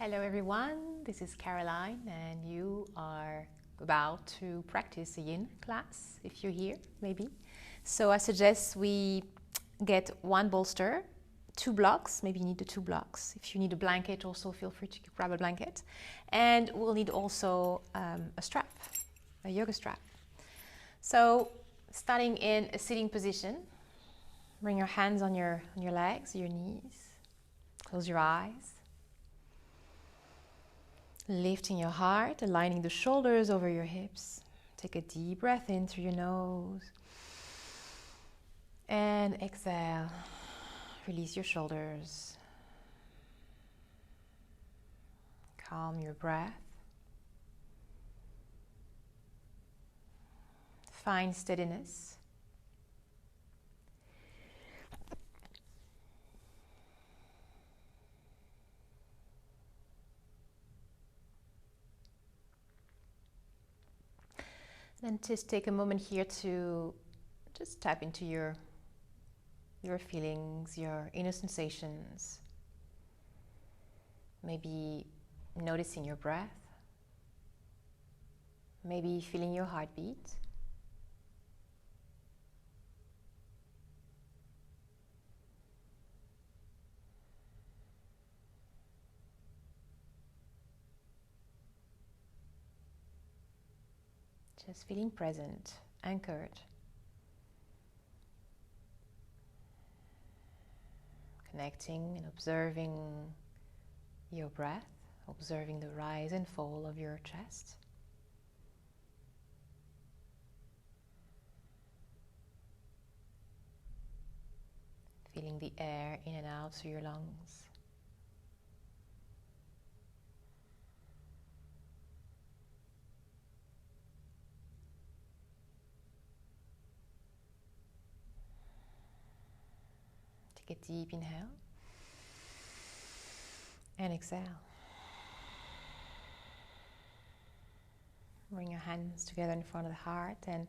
Hello everyone, this is Caroline and you are about to practice a yin class, if you're here, maybe. So I suggest we get one bolster, 2 blocks, maybe you need the 2 blocks. If you need a blanket also feel free to grab a blanket. And we'll need also a strap, a yoga strap. So starting in a sitting position, bring your hands on your legs, your knees, close your eyes. Lifting your heart, aligning the shoulders over your hips. Take a deep breath in through your nose. And exhale. Release your shoulders. Calm your breath. Find steadiness. And just take a moment here to just tap into your feelings, your inner sensations. Maybe noticing your breath. Maybe feeling your heartbeat. Just feeling present, anchored. Connecting and observing your breath, observing the rise and fall of your chest. Feeling the air in and out through your lungs. Take a deep inhale and exhale. Bring your hands together in front of the heart and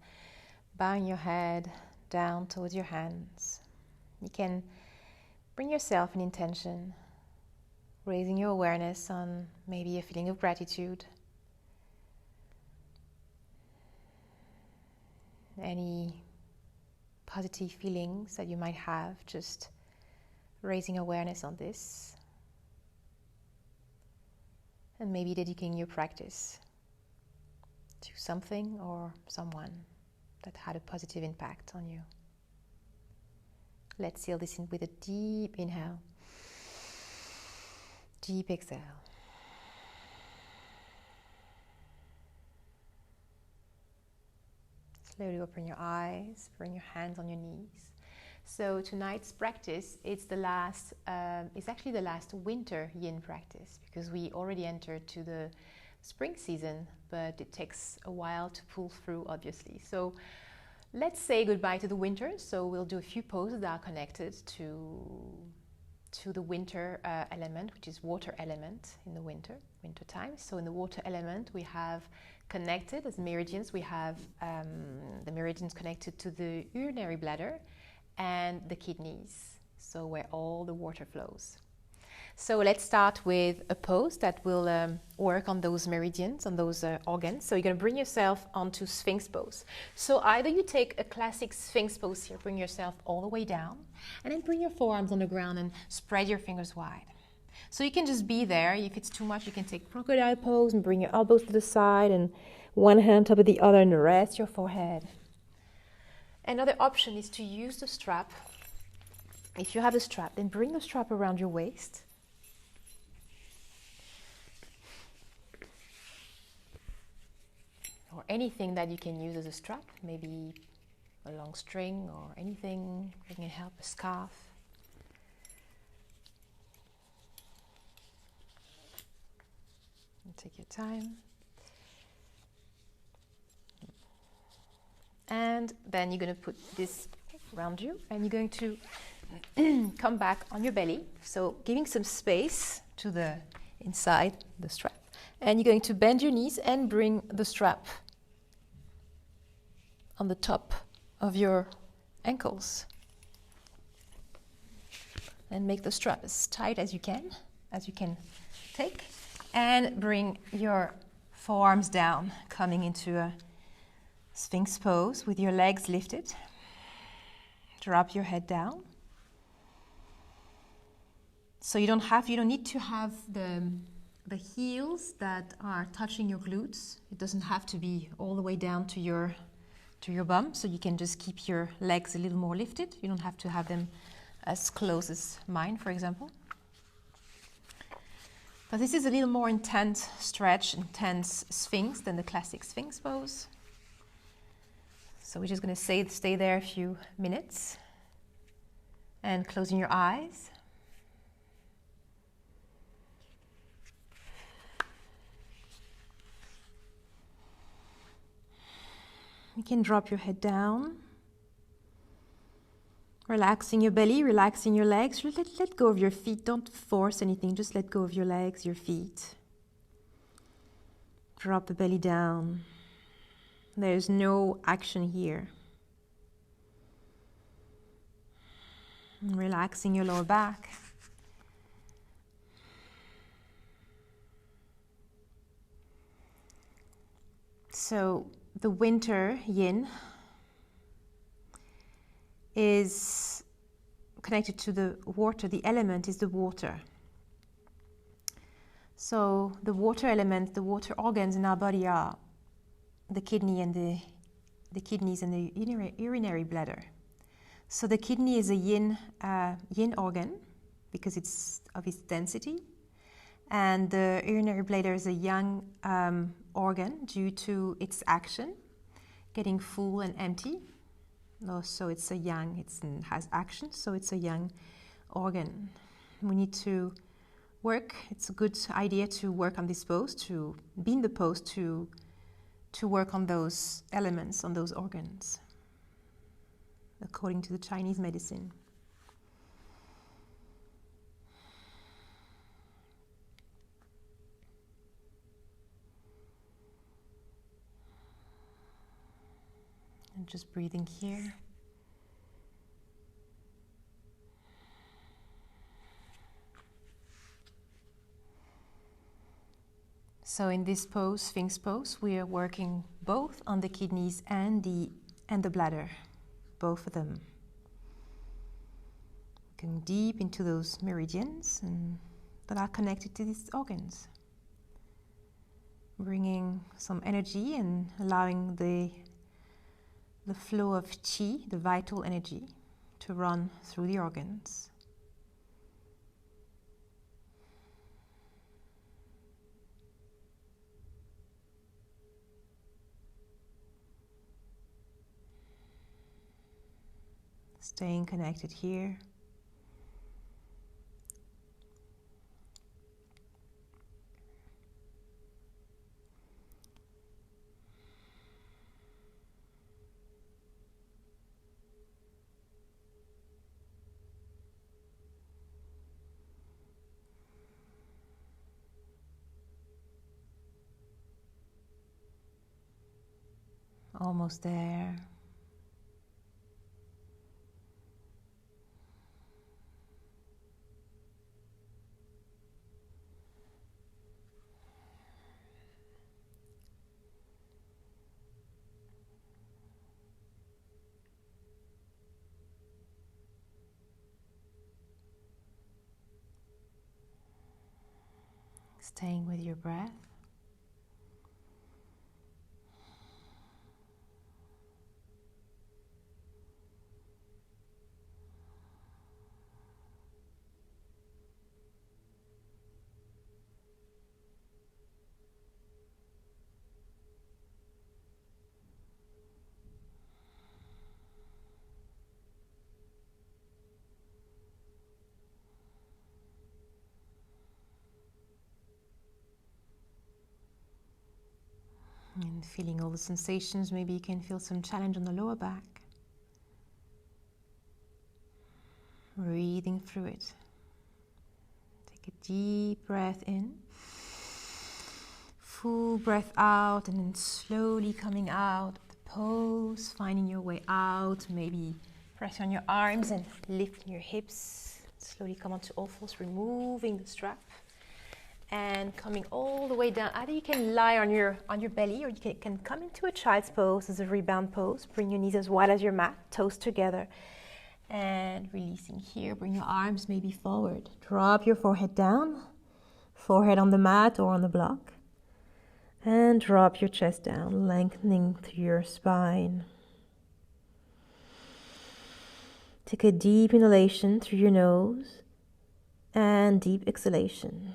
bowing your head down towards your hands. You can bring yourself an intention, raising your awareness on maybe a feeling of gratitude. Any positive feelings that you might have, just raising awareness on this, and maybe dedicating your practice to something or someone that had a positive impact on you. Let's seal this in with a deep inhale, deep exhale. Slowly open your eyes, bring your hands on your knees. So tonight's practice, it's actually the last winter yin practice because we already entered to the spring season, but it takes a while to pull through, obviously. So let's say goodbye to the winter. So we'll do a few poses that are connected to the winter element, which is water element in the winter time. So in the water element, we have connected as meridians. We have the meridians connected to the urinary bladder and the kidneys, so where all the water flows. So let's start with a pose that will work on those meridians, on those organs. So you're going to bring yourself onto Sphinx Pose. So either you take a classic Sphinx Pose here, bring yourself all the way down, and then bring your forearms on the ground and spread your fingers wide. So you can just be there. If it's too much, you can take crocodile pose and bring your elbows to the side and one hand top of the other and rest your forehead. Another option is to use the strap. If you have a strap, then bring the strap around your waist. Or anything that you can use as a strap, maybe a long string or anything that can help, a scarf. And take your time. And then you're going to put this around you and you're going to come back on your belly. So giving some space to the inside the strap. And you're going to bend your knees and bring the strap on the top of your ankles. And make the strap as tight as you can take. And bring your forearms down, coming into a Sphinx pose with your legs lifted. Drop your head down. So you don't need to have the heels that are touching your glutes. It doesn't have to be all the way down to your bum. So you can just keep your legs a little more lifted. You don't have to have them as close as mine, for example. But this is a little more intense stretch, intense Sphinx than the classic Sphinx pose. So we're just going to stay there a few minutes and closing your eyes. You can drop your head down, relaxing your belly, relaxing your legs. Let go of your feet. Don't force anything. Just let go of your legs, your feet. Drop the belly down. There's no action here. And relaxing your lower back. So the Winther yin is connected to the water. The element is the water. So the water element, the water organs in our body are the kidney and the kidneys and the urinary bladder. So the kidney is a yin organ because it's of its density, and the urinary bladder is a yang organ due to its action, getting full and empty. So it's a yang, it has action, so it's a yang organ. We need to work, it's a good idea to work on this pose, to be in the pose, to work on those elements, on those organs, according to the Chinese medicine. And just breathing here. So in this pose, Sphinx pose, we are working both on the kidneys and the bladder, both of them. Going deep into those meridians that are connected to these organs. Bringing some energy and allowing the flow of qi, the vital energy, to run through the organs. Staying connected here. Almost there. Staying with your breath. And feeling all the sensations. Maybe you can feel some challenge on the lower back. Breathing through it. Take a deep breath in. Full breath out, and then slowly coming out of the pose, finding your way out. Maybe press on your arms and lifting your hips. Slowly come onto all fours, removing the strap. And coming all the way down. Either you can lie on your belly, or you can come into a child's pose as a rebound pose. Bring your knees as wide as your mat, toes together. And releasing here, bring your arms maybe forward. Drop your forehead down, forehead on the mat or on the block. And drop your chest down, lengthening through your spine. Take a deep inhalation through your nose and deep exhalation.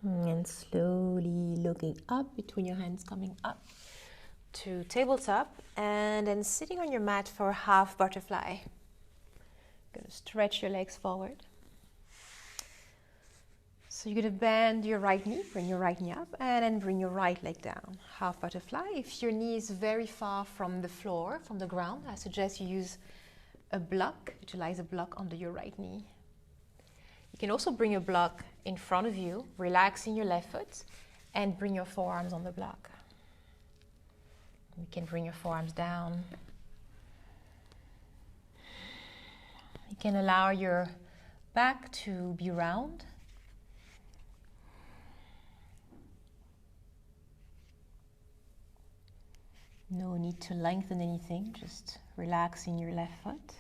And slowly looking up, between your hands, coming up to tabletop, and then sitting on your mat for a half butterfly. Going to stretch your legs forward. So you're going to bend your right knee, bring your right knee up, and then bring your right leg down. Half butterfly. If your knee is very far from the floor, from the ground, I suggest you use a block, utilize a block under your right knee. You can also bring a block in front of you, relaxing your left foot, and bring your forearms on the block. You can bring your forearms down. You can allow your back to be round. No need to lengthen anything, just relaxing your left foot,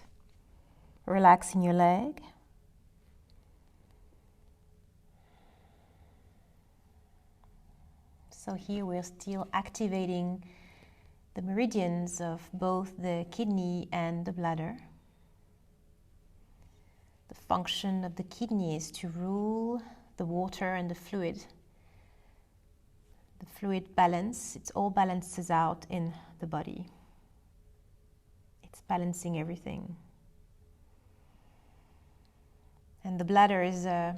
relaxing your leg. So here we're still activating the meridians of both the kidney and the bladder. The function of the kidney is to rule the water and the fluid. The fluid balance, it all balances out in the body. It's balancing everything. And the bladder is the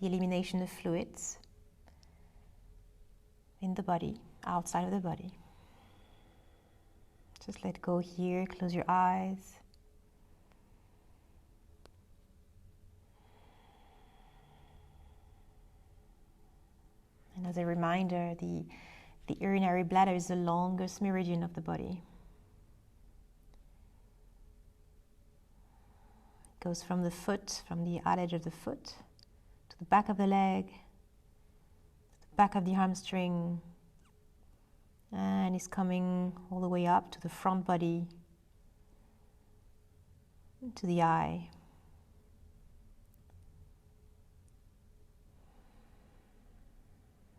elimination of fluids in the body, outside of the body. Just let go here, close your eyes. And as a reminder, the urinary bladder is the longest meridian of the body. It goes from the foot, from the outer of the foot, to the back of the leg, back of the hamstring, and it's coming all the way up to the front body, to the eye.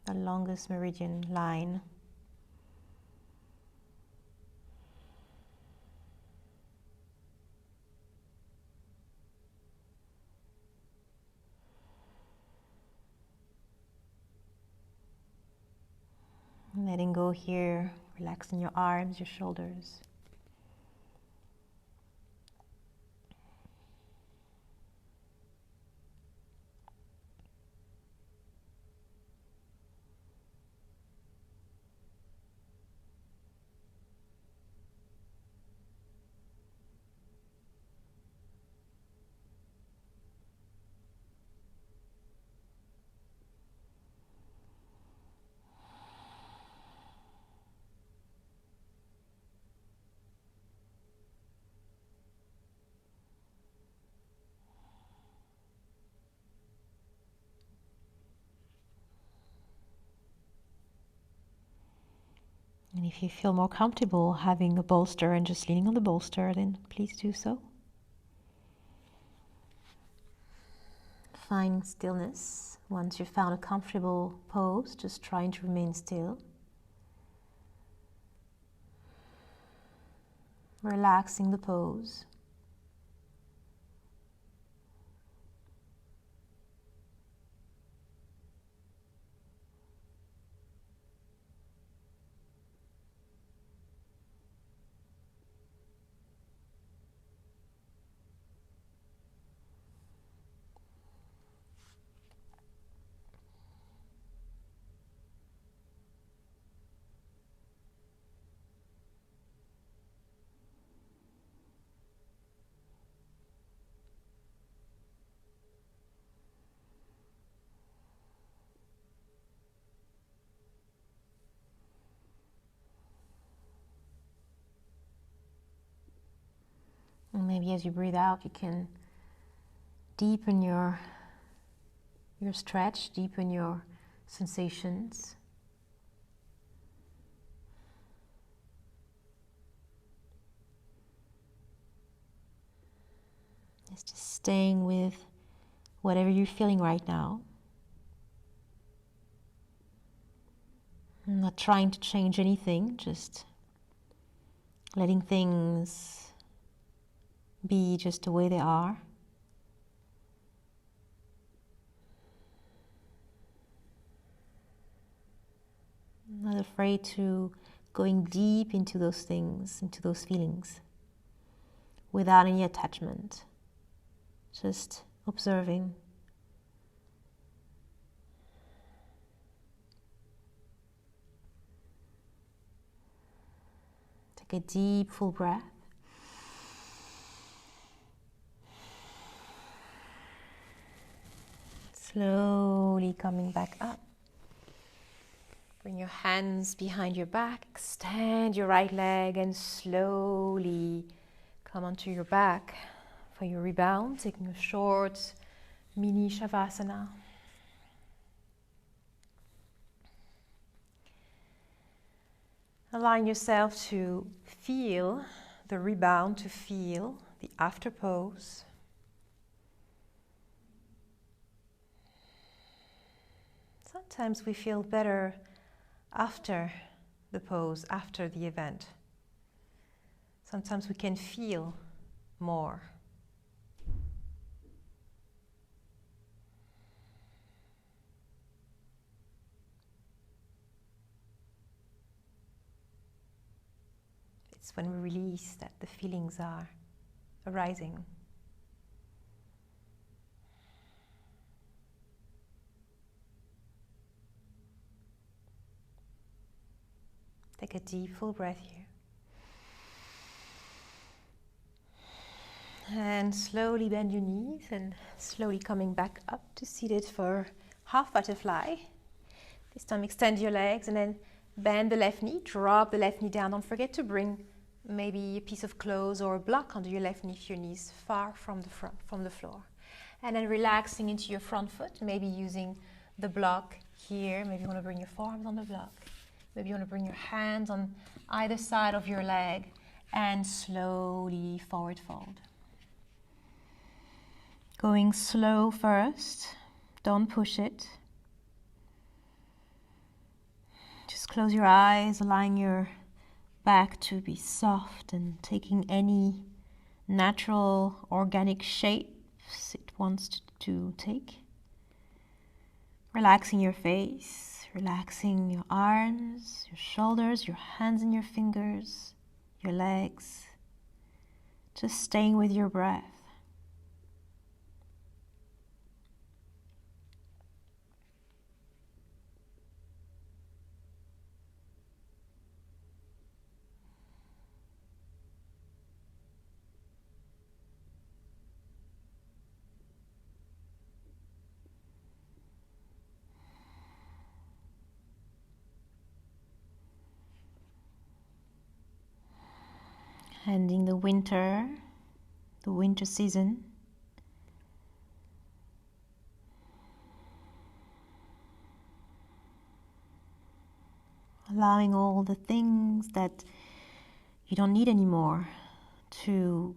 The longest meridian line. Letting go here, relaxing your arms, your shoulders. And if you feel more comfortable having a bolster and just leaning on the bolster, then please do so. Find stillness. Once you've found a comfortable pose, just trying to remain still. Relaxing the pose. Maybe as you breathe out, you can deepen your stretch, deepen your sensations. It's just staying with whatever you're feeling right now. I'm not trying to change anything, just letting things be just the way they are. I'm not afraid to going deep into those things, into those feelings, without any attachment, just observing. Take a deep, full breath. Slowly coming back up. Bring your hands behind your back, extend your right leg and slowly come onto your back for your rebound, taking a short mini Shavasana. Allowing yourself to feel the rebound, to feel the after pose. Sometimes we feel better after the pose, after the event. Sometimes we can feel more. It's when we release that the feelings are arising. Take a deep, full breath here. And slowly bend your knees and slowly coming back up to seated for half butterfly. This time extend your legs and then bend the left knee, drop the left knee down. Don't forget to bring maybe a piece of clothes or a block under your left knee if your knee is far from the floor. And then relaxing into your front foot, maybe using the block here. Maybe you want to bring your forearms on the block. Maybe you want to bring your hands on either side of your leg and slowly forward fold. Going slow first, don't push it. Just close your eyes, allowing your back to be soft and taking any natural organic shapes it wants to take. Relaxing your face, relaxing your arms, your shoulders, your hands and your fingers, your legs. Just staying with your breath. Ending the winter season. Allowing all the things that you don't need anymore to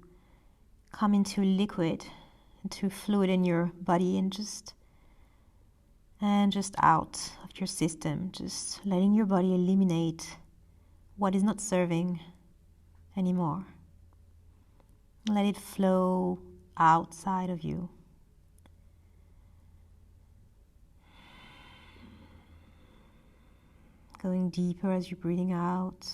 come into liquid, into fluid in your body and just out of your system. Just letting your body eliminate what is not serving anymore. Let it flow outside of you. Going deeper as you're breathing out.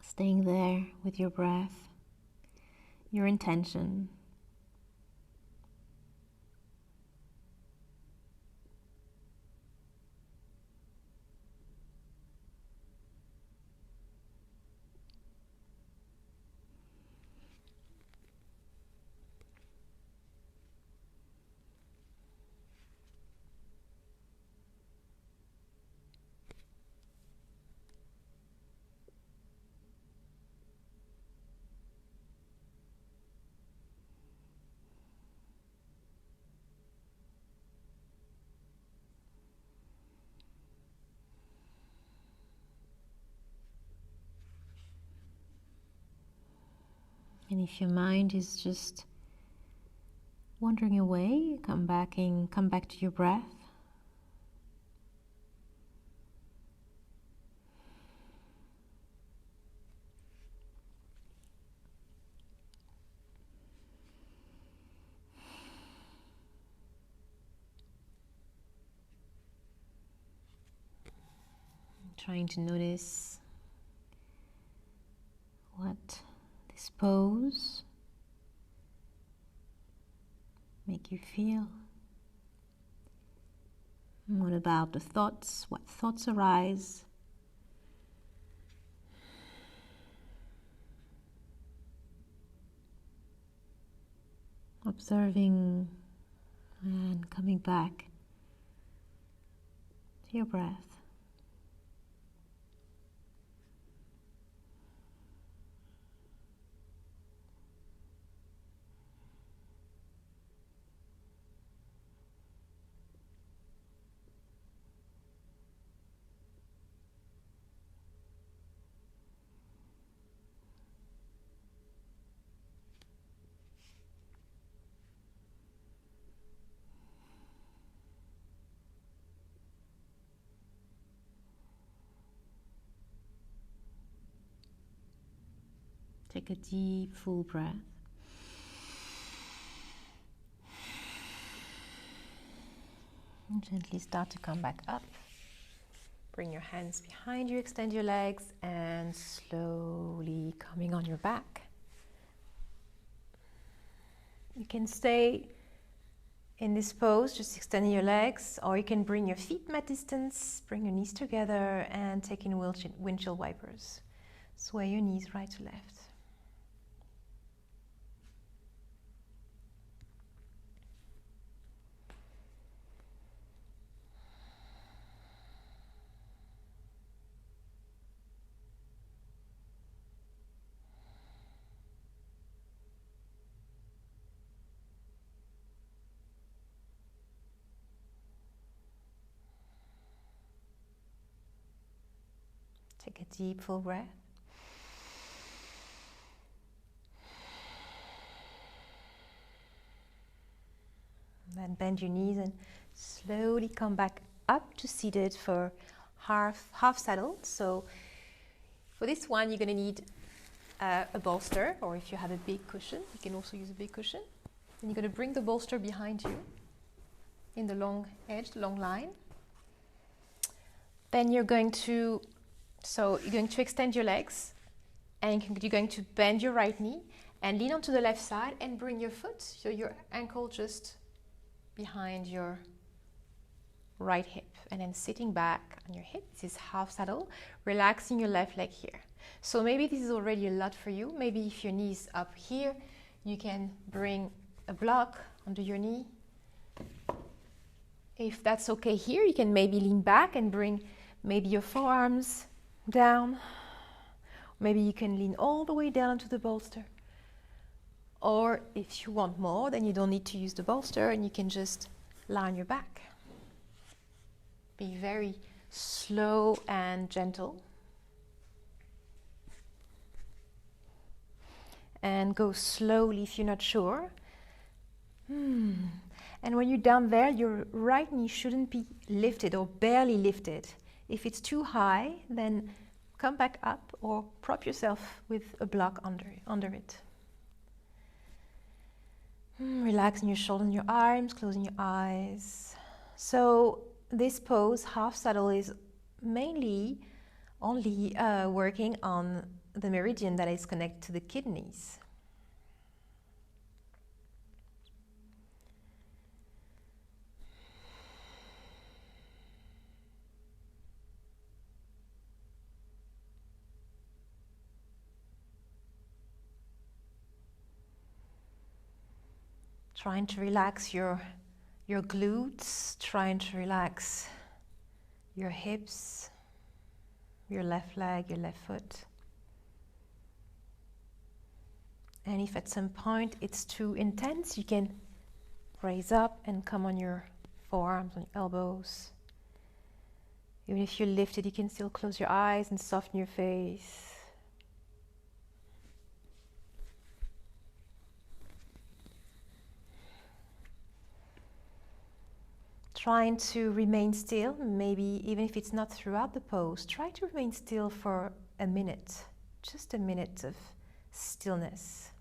Staying there with your breath, your intention. And if your mind is just wandering away, come back to your breath. Trying to notice what this pose make you feel. And what about the thoughts? What thoughts arise? Observing and coming back to your breath. Take a deep, full breath. And gently start to come back up. Bring your hands behind you, extend your legs, and slowly coming on your back. You can stay in this pose, just extending your legs, or you can bring your feet mat distance, bring your knees together, and take in windshield wipers. Sway your knees right to left. Take a deep, full breath. Then bend your knees and slowly come back up to seated for half saddle. So for this one, you're going to need a bolster, or if you have a big cushion, you can also use a big cushion. And you're going to bring the bolster behind you in the long edge, the long line. Then you're going to extend your legs, and you're going to bend your right knee and lean onto the left side and bring your foot, so your ankle just behind your right hip, and then sitting back on your hip. This is half saddle, relaxing your left leg here. So maybe this is already a lot for you. Maybe if your knee is up here, you can bring a block under your knee. If that's okay here, you can maybe lean back and bring maybe your forearms down. Maybe you can lean all the way down to the bolster. Or if you want more, then you don't need to use the bolster and you can just lie on your back. Be very slow and gentle. And go slowly if you're not sure. And when you're down there, your right knee shouldn't be lifted or barely lifted. If it's too high, then come back up or prop yourself with a block under it. Relaxing your shoulders and your arms, closing your eyes. So this pose, half saddle, is mainly only working on the meridian that is connected to the kidneys. Trying to relax your glutes, trying to relax your hips, your left leg, your left foot. And if at some point it's too intense, you can raise up and come on your forearms, on your elbows. Even if you're lifted, you can still close your eyes and soften your face. trying to remain still, maybe even if it's not throughout the pose, try to remain still for a minute, just a minute of stillness.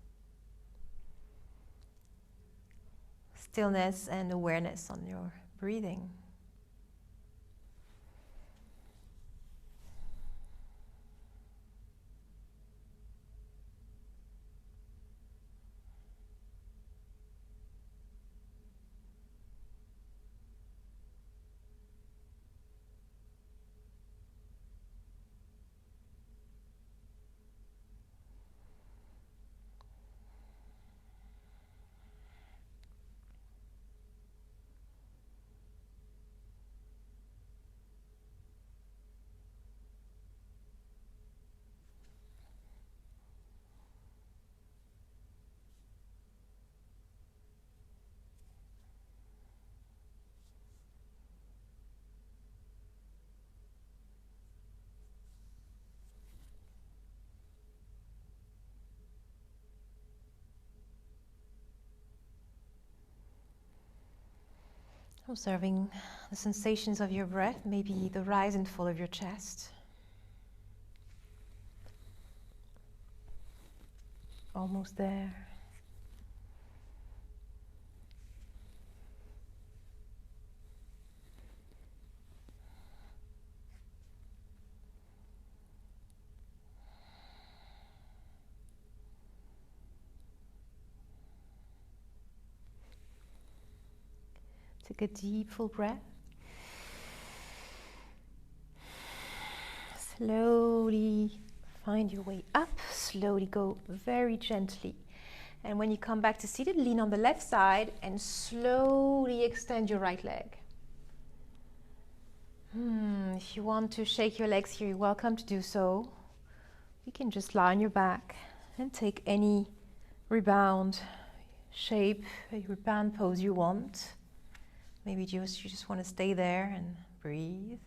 Stillness and awareness on your breathing. Observing the sensations of your breath, maybe the rise and fall of your chest. Almost there. Take a deep, full breath. Slowly find your way up. Slowly go very gently. And when you come back to seated, lean on the left side and slowly extend your right leg. If you want to shake your legs here, you're welcome to do so. You can just lie on your back and take any rebound shape, a rebound pose you want. Maybe you just want to stay there and breathe.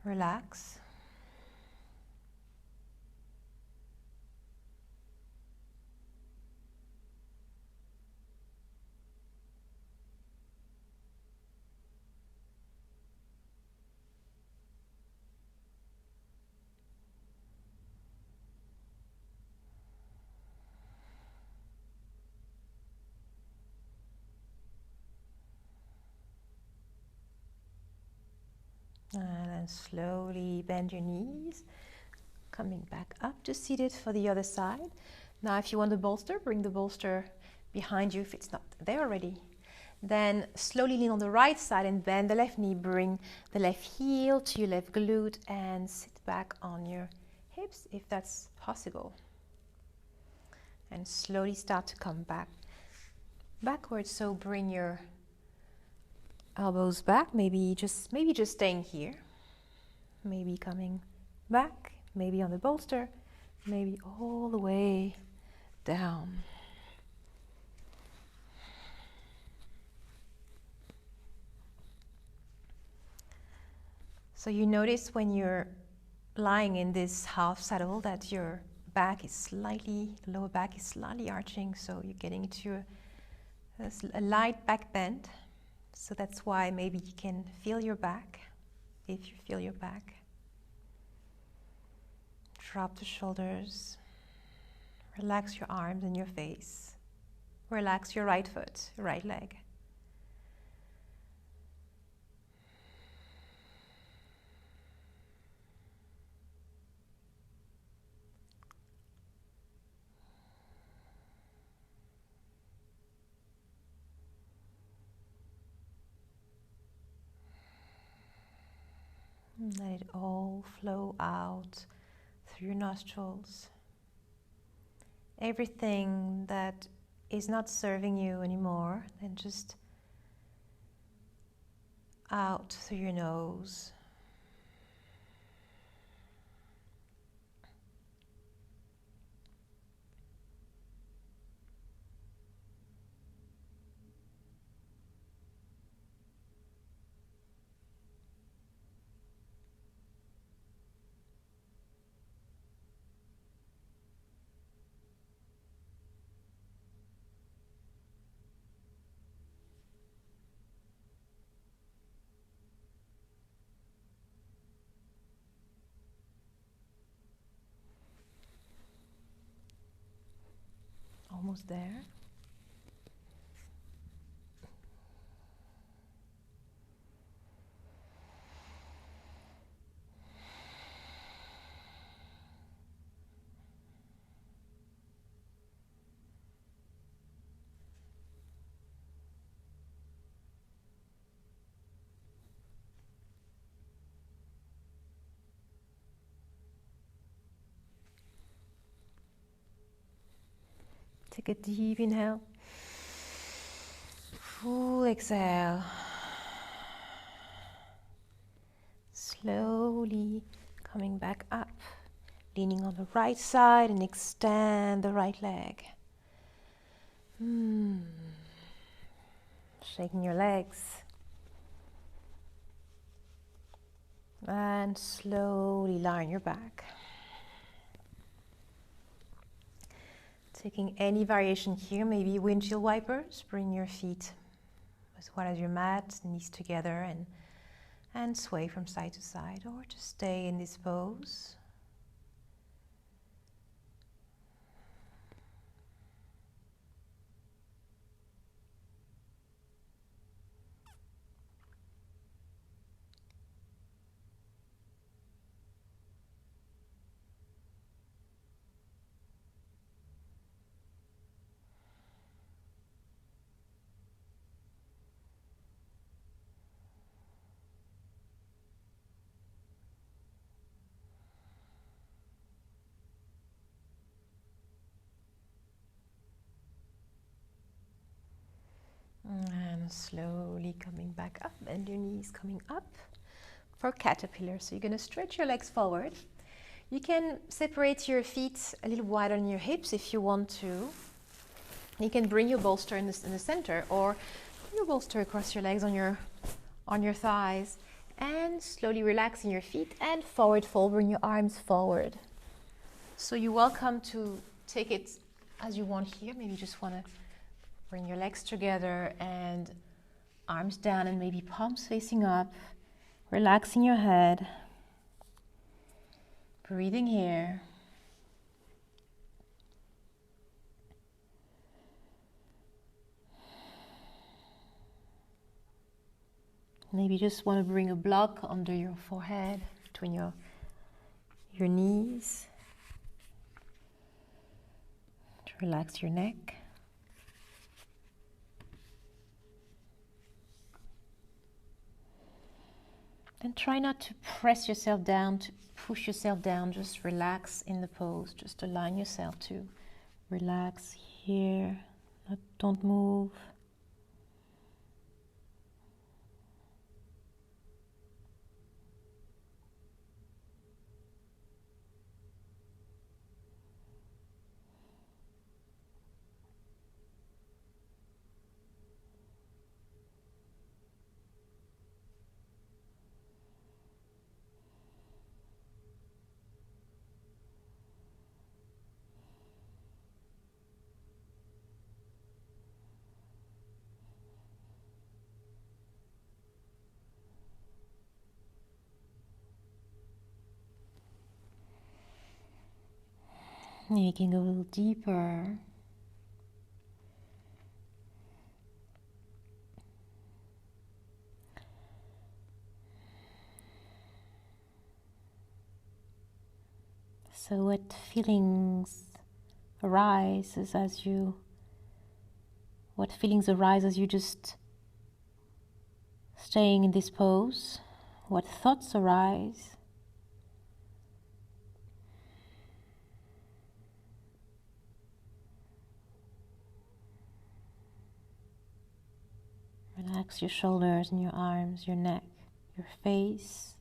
Relax. And then slowly bend your knees, coming back up to seated for the other side. Now if you want the bolster, bring the bolster behind you if it's not there already. Then slowly lean on the right side and bend the left knee, bring the left heel to your left glute and sit back on your hips if that's possible. And slowly start to come backwards, so bring your elbows back, maybe just staying here, maybe coming back, maybe on the bolster, maybe all the way down. So you notice when you're lying in this half saddle that your back is slightly, the lower back is slightly arching, so you're getting into a light back bend. So that's why maybe you can feel your back, if you feel your back. Drop the shoulders. Relax your arms and your face. Relax your right foot, right leg. Let it all flow out through your nostrils. Everything that is not serving you anymore, then just out through your nose. almost there. Take a deep inhale, full exhale. Slowly coming back up, leaning on the right side and extend the right leg. Shaking your legs. And slowly line your back. Taking any variation here, maybe windshield wipers. Bring your feet as wide as your mat, knees together, and sway from side to side, or just stay in this pose. And slowly coming back up, and your knees coming up for caterpillar. So you're going to stretch your legs forward. You can separate your feet a little wider on your hips if you want to. You can bring your bolster in the center, or your bolster across your legs on your thighs, and slowly relaxing your feet and forward fold. Bring your arms forward. So you're welcome to take it as you want here. Maybe you just want to bring your legs together and arms down and maybe palms facing up. Relaxing your head. Breathing here. Maybe you just want to bring a block under your forehead, between your knees. To relax your neck. And try not to press yourself down, to push yourself down. Just relax in the pose. Just align yourself to relax here. Don't move. You can go a little deeper. So what feelings arise as you just staying in this pose? What thoughts arise? Relax your shoulders and your arms, your neck, your face.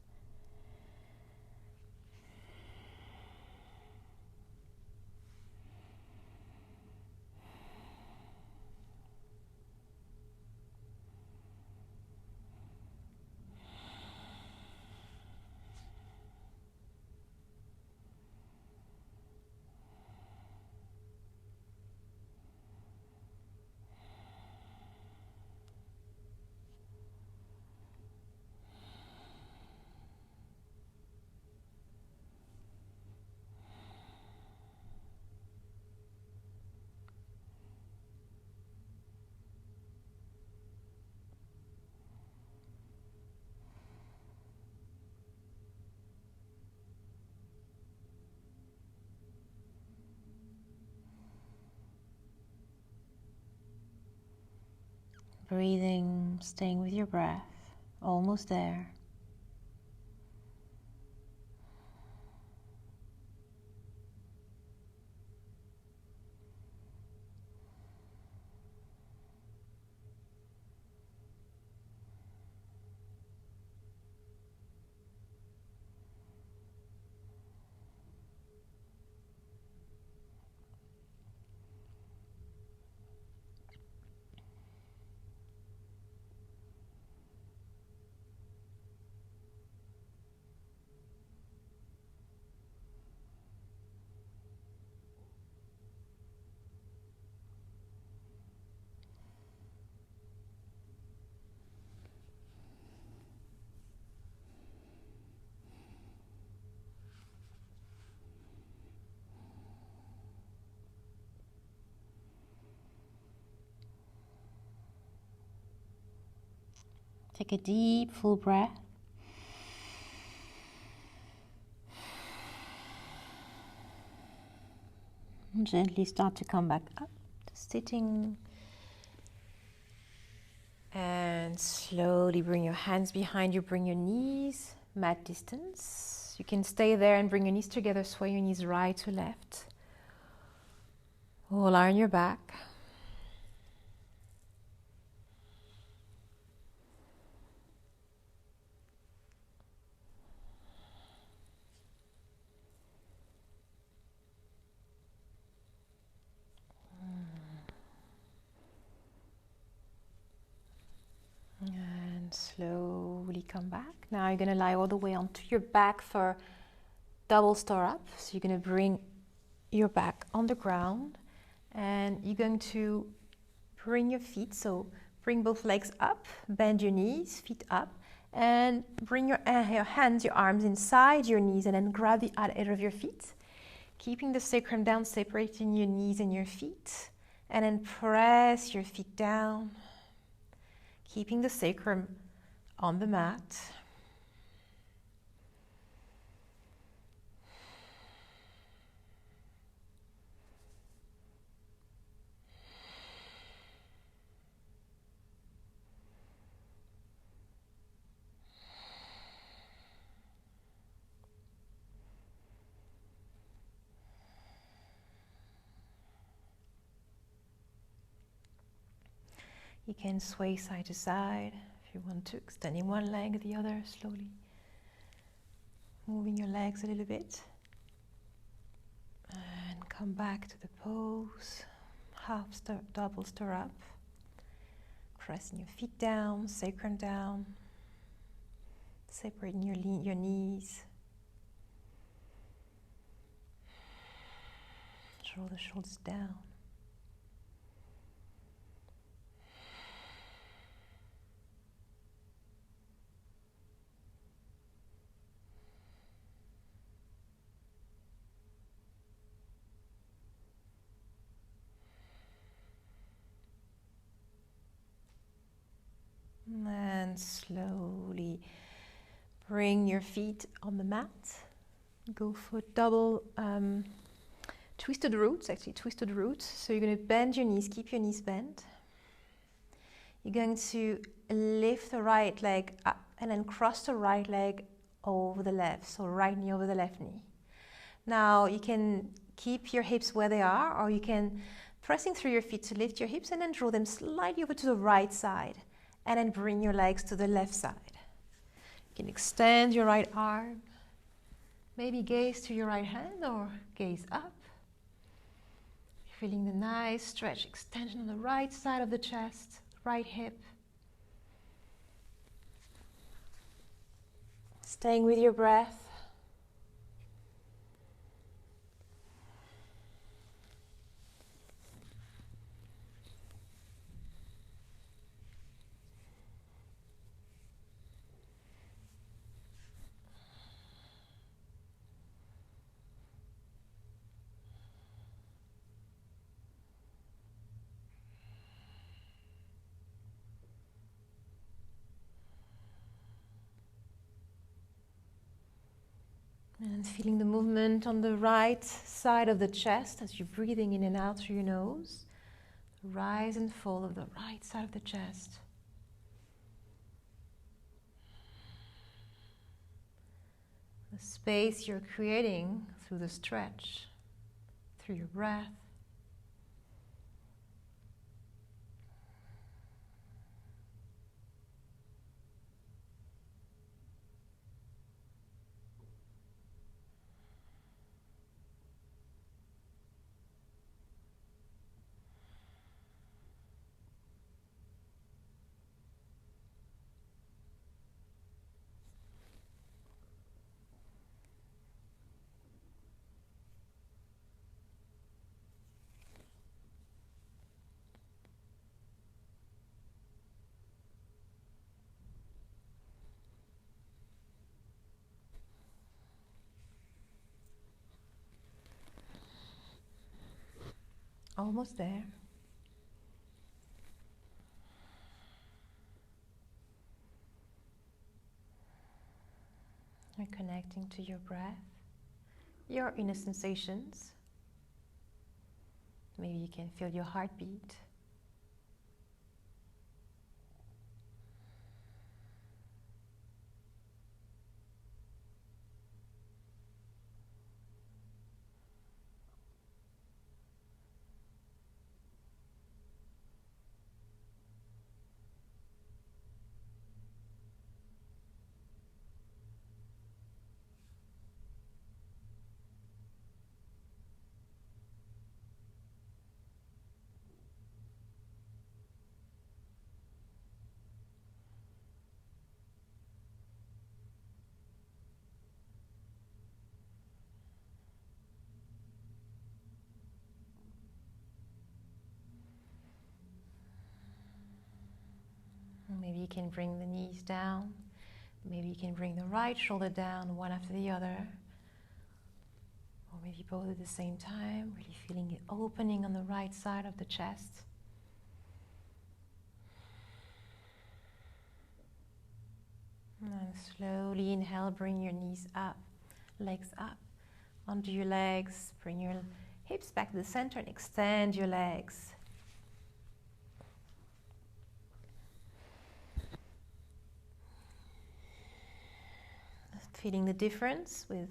breathing, staying with your breath, almost there. Take a deep, full breath. And gently start to come back up to sitting. And slowly bring your hands behind you, bring your knees mat distance. You can stay there and bring your knees together, sway your knees right to left. Or lie on your back. And slowly come back. Now you're going to lie all the way onto your back for double stirrup. So you're going to bring your back on the ground and you're going to bring your feet. So bring both legs up, bend your knees, feet up, and bring your hands, your arms inside your knees and then grab the edge of your feet. Keeping the sacrum down, separating your knees and your feet. And then press your feet down. Keeping the sacrum on the mat. You can sway side to side if you want to, extending one leg, the other, slowly moving your legs a little bit. And come back to the pose, double stirrup. Pressing your feet down, sacrum down, separating your knees. Draw the shoulders down. And slowly bring your feet on the mat. Go for double twisted roots, twisted roots. So you're going to bend your knees, keep your knees bent. You're going to lift the right leg up and then cross the right leg over the left. So right knee over the left knee. Now you can keep your hips where they are, or you can pressing through your feet to lift your hips and then draw them slightly over to the right side. And then bring your legs to the left side. You can extend your right arm. Maybe gaze to your right hand or gaze up. Feeling the nice stretch, extension on the right side of the chest, right hip. Staying with your breath. And feeling the movement on the right side of the chest as you're breathing in and out through your nose. rise and fall of the right side of the chest. The space you're creating through the stretch, through your breath. Almost there. You're connecting to your breath, your inner sensations. Maybe you can feel your heartbeat. Maybe you can bring the knees down. Maybe you can bring the right shoulder down one after the other. Or maybe both at the same time, really feeling it opening on the right side of the chest. And slowly inhale, bring your knees up, legs up, onto your legs. Bring your hips back to the center and extend your legs. Feeling the difference with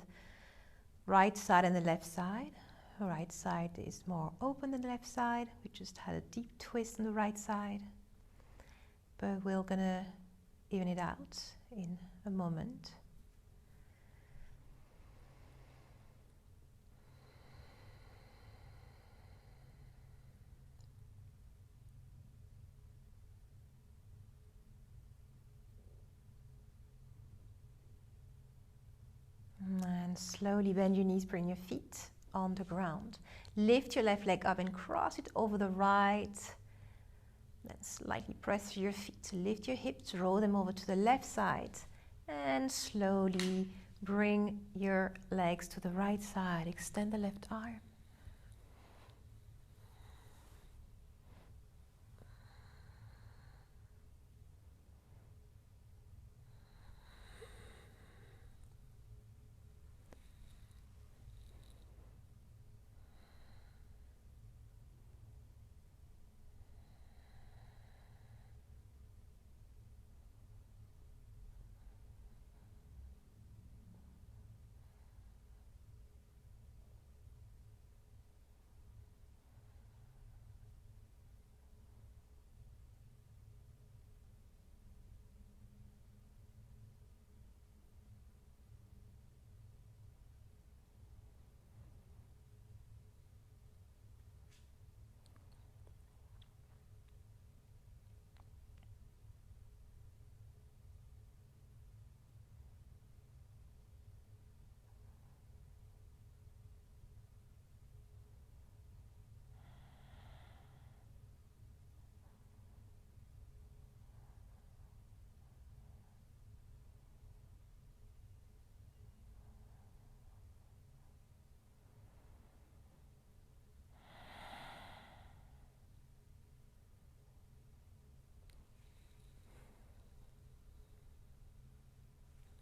right side and the left side. The right side is more open than the left side. We just had a deep twist on the right side. But we're gonna even it out in a moment. And slowly bend your knees, bring your feet on the ground. Lift your left leg up and cross it over the right. Then slightly press your feet. Lift your hips, roll them over to the left side. And slowly bring your legs to the right side. Extend the left arm.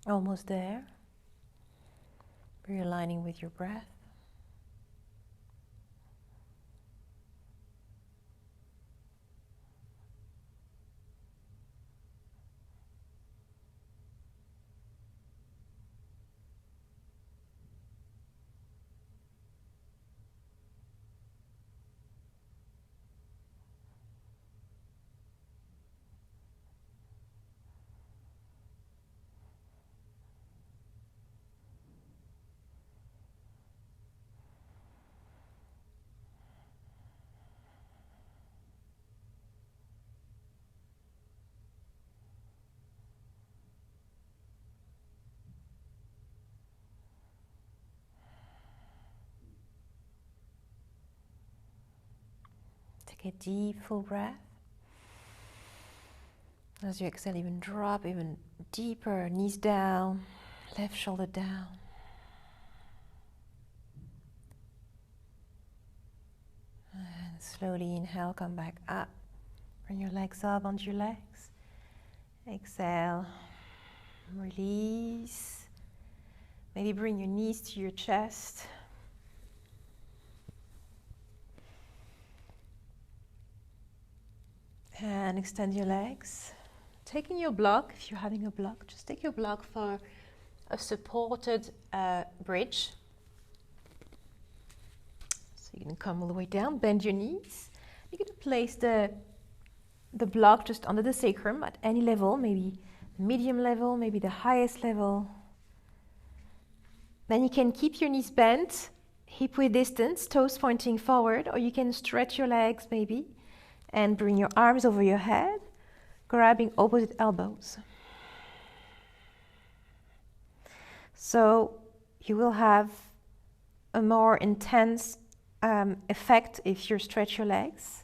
Almost there. Realigning with your breath. Take a deep, full breath. As you exhale, even drop even deeper, knees down, left shoulder down. And slowly inhale, come back up. Bring your legs up onto your legs. Exhale, release. Maybe bring your knees to your chest. And extend your legs. Taking your block, if you're having a block, just take your block for a supported bridge. So you're going to come all the way down, bend your knees. You're going to place the block just under the sacrum at any level, maybe the medium level, maybe the highest level. Then you can keep your knees bent, hip width distance, toes pointing forward, or you can stretch your legs maybe and bring your arms over your head, grabbing opposite elbows. So you will have a more intense effect if you stretch your legs.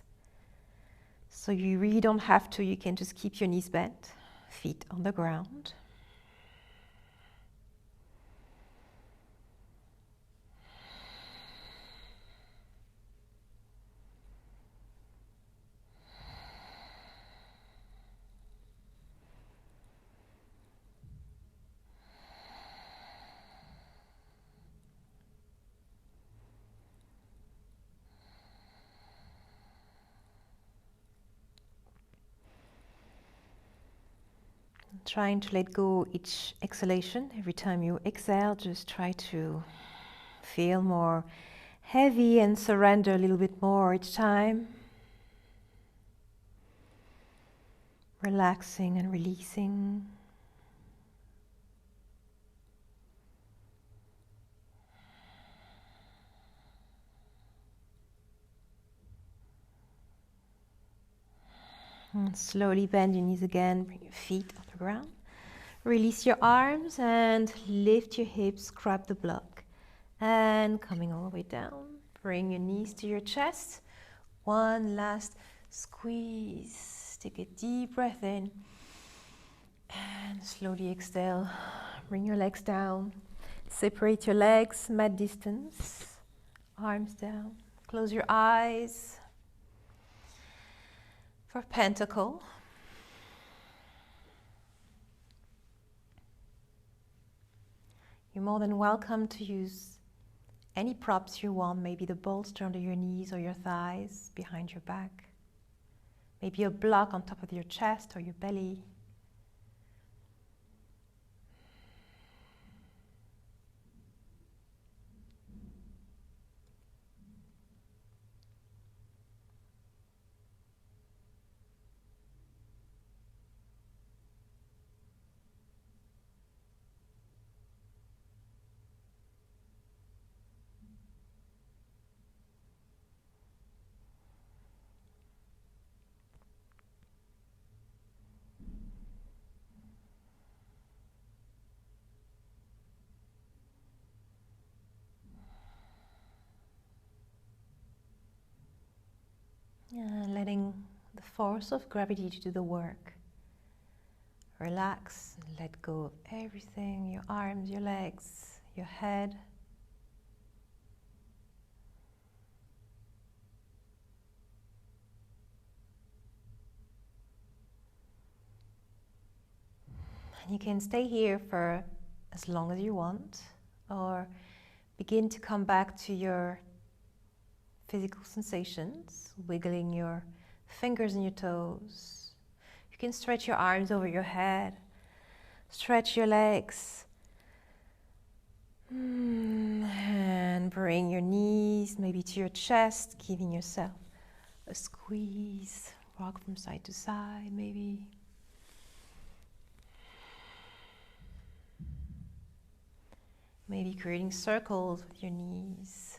So you really don't have to, you can just keep your knees bent, feet on the ground. Trying to let go each exhalation. Every time you exhale, just try to feel more heavy and surrender a little bit more each time. Relaxing and releasing. And slowly bend your knees again, bring your feet off the ground. Release your arms and lift your hips, grab the block. And coming all the way down, bring your knees to your chest. One last squeeze. Take a deep breath in. And slowly exhale. Bring your legs down. Separate your legs, mat distance. Arms down. Close your eyes. For Pentacle, you're more than welcome to use any props you want, maybe the bolster under your knees or your thighs, behind your back, maybe a block on top of your chest or your belly. And letting the force of gravity to do the work. Relax and let go of everything, your arms, your legs, your head. And you can stay here for as long as you want, or begin to come back to your physical sensations, wiggling your fingers and your toes. You can stretch your arms over your head, stretch your legs, and bring your knees maybe to your chest, giving yourself a squeeze. Rock from side to side, maybe. Maybe creating circles with your knees.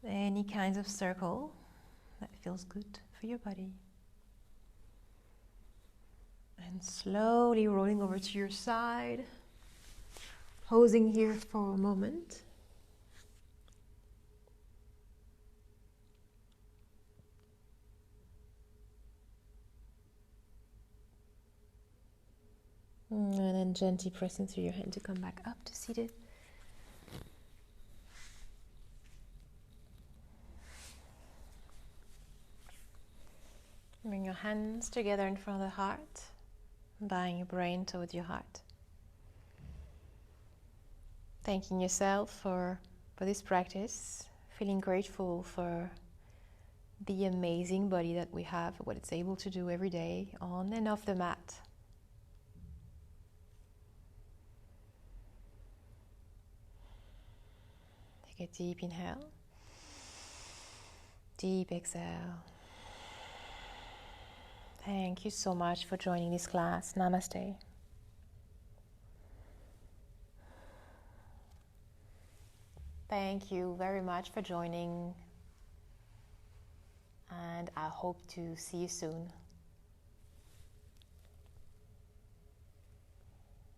Any kinds of circle that feels good for your body. And slowly rolling over to your side. Posing here for a moment. And then gently pressing through your hand to come back up to seated. Bring your hands together in front of the heart, bowing your brain towards your heart. Thanking yourself for this practice, feeling grateful for the amazing body that we have, what it's able to do every day on and off the mat. Take a deep inhale, deep exhale. Thank you so much for joining this class. Namaste. Thank you very much for joining, and I hope to see you soon.